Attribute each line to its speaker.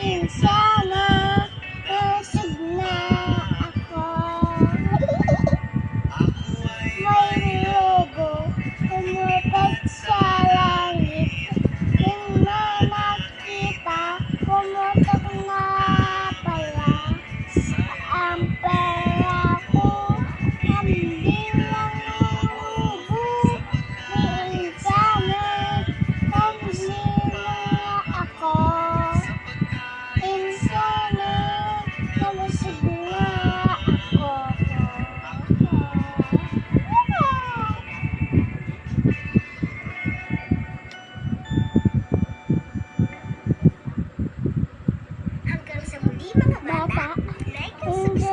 Speaker 1: Insana, nasig na ako. May logo, tumupad sa langit. Yung may nakita, pumutok na pala. Ang pera ko, kambing lang ang ubo. May insana, kambing na ako. Insana, nalusog na ako. Hanggang sa muli mga bata, like and subscribe.